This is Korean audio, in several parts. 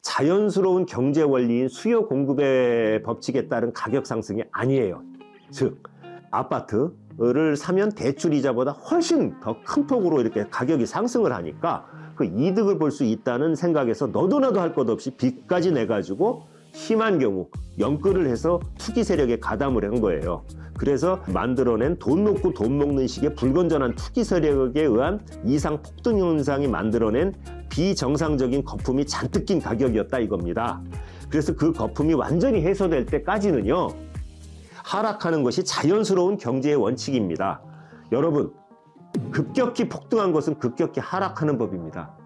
자연스러운 경제 원리인 수요 공급의 법칙에 따른 가격 상승이 아니에요. 즉 아파트를 사면 대출 이자보다 훨씬 더 큰 폭으로 이렇게 가격이 상승을 하니까 그 이득을 볼 수 있다는 생각에서 너도 나도 할 것 없이 빚까지 내가지고 심한 경우 연끌을 해서 투기 세력에 가담을 한 거예요. 그래서 만들어낸 돈 놓고 돈 먹는 식의 불건전한 투기 세력에 의한 이상 폭등 현상이 만들어낸 비정상적인 거품이 잔뜩 낀 가격이었다 이겁니다. 그래서 그 거품이 완전히 해소될 때까지는요, 하락하는 것이 자연스러운 경제의 원칙입니다. 여러분, 급격히 폭등한 것은 급격히 하락하는 법입니다.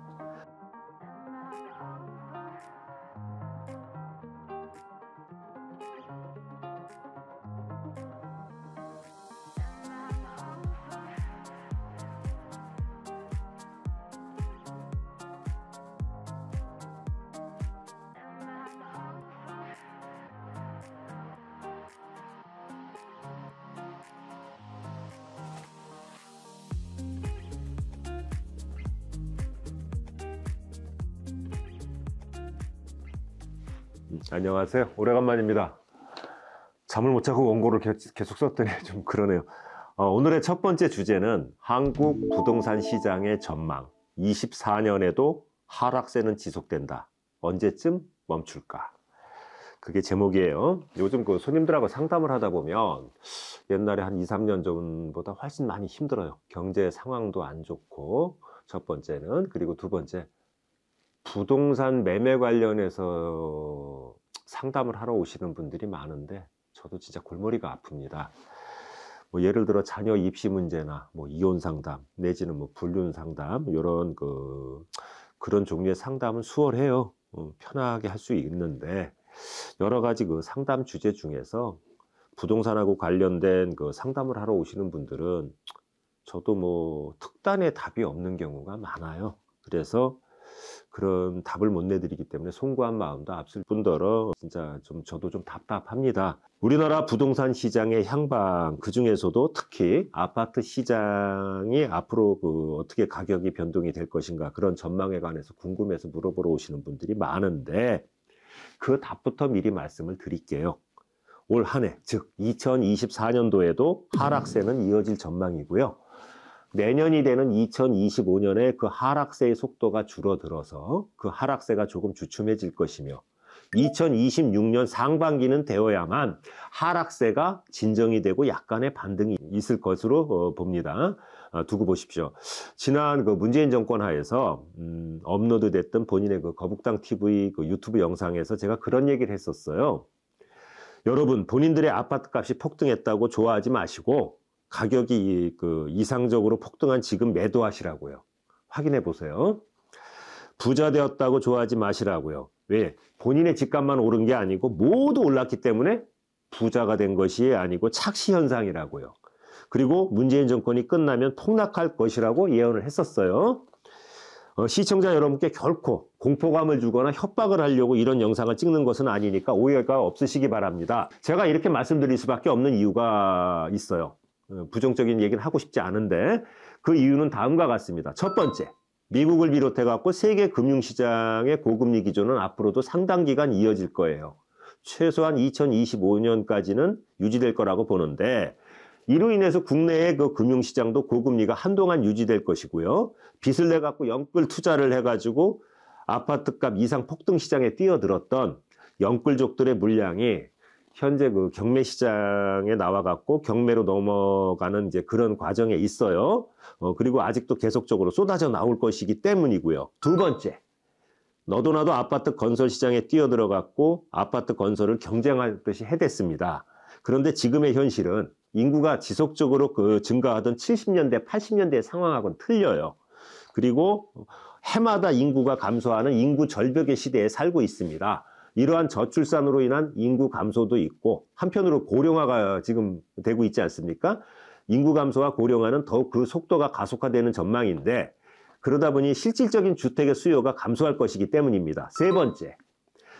안녕하세요. 오래간만입니다. 잠을 못 자고 원고를 계속 썼더니 좀 그러네요. 오늘의 첫 번째 주제는 한국 부동산 시장의 전망. 24년에도 하락세는 지속된다. 언제쯤 멈출까? 그게 제목이에요. 요즘 그 손님들하고 상담을 하다 보면 옛날에 한 2, 3년 전보다 훨씬 많이 힘들어요. 경제 상황도 안 좋고, 첫 번째는. 그리고 두 번째, 부동산 매매 관련해서 상담을 하러 오시는 분들이 많은데 저도 진짜 골머리가 아픕니다. 뭐 예를 들어 자녀 입시 문제나 뭐 이혼 상담 내지는 뭐 불륜 상담, 이런 그런 종류의 상담은 수월해요. 편하게 할 수 있는데 여러 가지 그 상담 주제 중에서 부동산하고 관련된 그 상담을 하러 오시는 분들은 저도 뭐 특단의 답이 없는 경우가 많아요. 그래서 그런 답을 못 내드리기 때문에 송구한 마음도 앞설 뿐더러 진짜 저도 좀 답답합니다. 우리나라 부동산 시장의 향방, 그 중에서도 특히 아파트 시장이 앞으로 어떻게 가격이 변동이 될 것인가, 그런 전망에 관해서 궁금해서 물어보러 오시는 분들이 많은데 그 답부터 미리 말씀을 드릴게요. 올 한 해, 즉 2024년도에도 하락세는 이어질 전망이고요. 내년이 되는 2025년에 그 하락세의 속도가 줄어들어서 그 하락세가 조금 주춤해질 것이며, 2026년 상반기는 되어야만 하락세가 진정이 되고 약간의 반등이 있을 것으로 봅니다. 두고 보십시오. 지난 그 문재인 정권 하에서 업로드됐던 본인의 그 거북당 TV 그 유튜브 영상에서 제가 그런 얘기를 했었어요. 여러분, 본인들의 아파트 값이 폭등했다고 좋아하지 마시고 가격이 이상적으로 폭등한 지금 매도하시라고요. 확인해 보세요. 부자 되었다고 좋아하지 마시라고요. 왜? 본인의 집값만 오른 게 아니고 모두 올랐기 때문에 부자가 된 것이 아니고 착시 현상이라고요. 그리고 문재인 정권이 끝나면 폭락할 것이라고 예언을 했었어요. 시청자 여러분께 결코 공포감을 주거나 협박을 하려고 이런 영상을 찍는 것은 아니니까 오해가 없으시기 바랍니다. 제가 이렇게 말씀드릴 수밖에 없는 이유가 있어요. 부정적인 얘기는 하고 싶지 않은데 그 이유는 다음과 같습니다. 첫 번째, 미국을 비롯해 갖고 세계 금융시장의 고금리 기조는 앞으로도 상당 기간 이어질 거예요. 최소한 2025년까지는 유지될 거라고 보는데, 이로 인해서 국내의 그 금융시장도 고금리가 한동안 유지될 것이고요. 빚을 내 갖고 연끌 투자를 해 가지고 아파트값 이상 폭등 시장에 뛰어들었던 연끌족들의 물량이 현재 그 경매 시장에 나와갖고 경매로 넘어가는 이제 그런 과정에 있어요. 그리고 아직도 계속적으로 쏟아져 나올 것이기 때문이고요. 두 번째, 너도 나도 아파트 건설 시장에 뛰어들어갖고 아파트 건설을 경쟁하듯이 해댔습니다. 그런데 지금의 현실은 인구가 지속적으로 증가하던 70년대, 80년대 상황하고는 틀려요. 그리고 해마다 인구가 감소하는 인구 절벽의 시대에 살고 있습니다. 이러한 저출산으로 인한 인구 감소도 있고, 한편으로 고령화가 지금 되고 있지 않습니까? 인구 감소와 고령화는 더욱 그 속도가 가속화되는 전망인데, 그러다 보니 실질적인 주택의 수요가 감소할 것이기 때문입니다. 세 번째,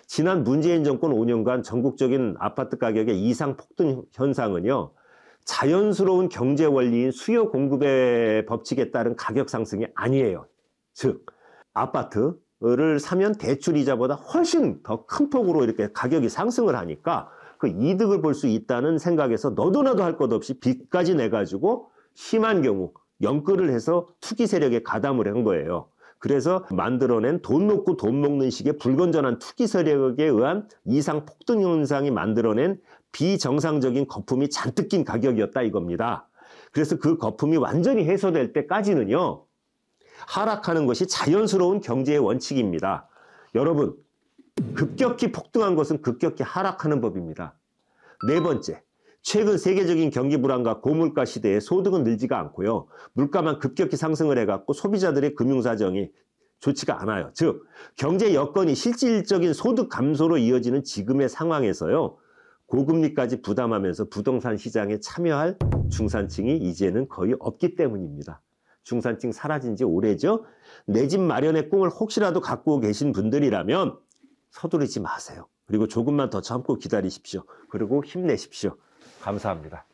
지난 문재인 정권 5년간 전국적인 아파트 가격의 이상 폭등 현상은요, 자연스러운 경제 원리인 수요 공급의 법칙에 따른 가격 상승이 아니에요. 즉, 아파트 를 사면 대출 이자보다 훨씬 더 큰 폭으로 이렇게 가격이 상승을 하니까 그 이득을 볼 수 있다는 생각에서 너도 나도 할 것 없이 빚까지 내가지고 심한 경우 연끌을 해서 투기 세력에 가담을 한 거예요. 그래서 만들어낸 돈 놓고 돈 먹는 식의 불건전한 투기 세력에 의한 이상 폭등 현상이 만들어낸 비정상적인 거품이 잔뜩 낀 가격이었다 이겁니다. 그래서 그 거품이 완전히 해소될 때까지는요, 하락하는 것이 자연스러운 경제의 원칙입니다. 여러분, 급격히 폭등한 것은 급격히 하락하는 법입니다. 네 번째, 최근 세계적인 경기 불안과 고물가 시대에 소득은 늘지가 않고요. 물가만 급격히 상승을 해갖고 소비자들의 금융사정이 좋지가 않아요. 즉, 경제 여건이 실질적인 소득 감소로 이어지는 지금의 상황에서요, 고금리까지 부담하면서 부동산 시장에 참여할 중산층이 이제는 거의 없기 때문입니다. 중산층 사라진 지 오래죠? 내 집 마련의 꿈을 혹시라도 갖고 계신 분들이라면 서두르지 마세요. 그리고 조금만 더 참고 기다리십시오. 그리고 힘내십시오. 감사합니다.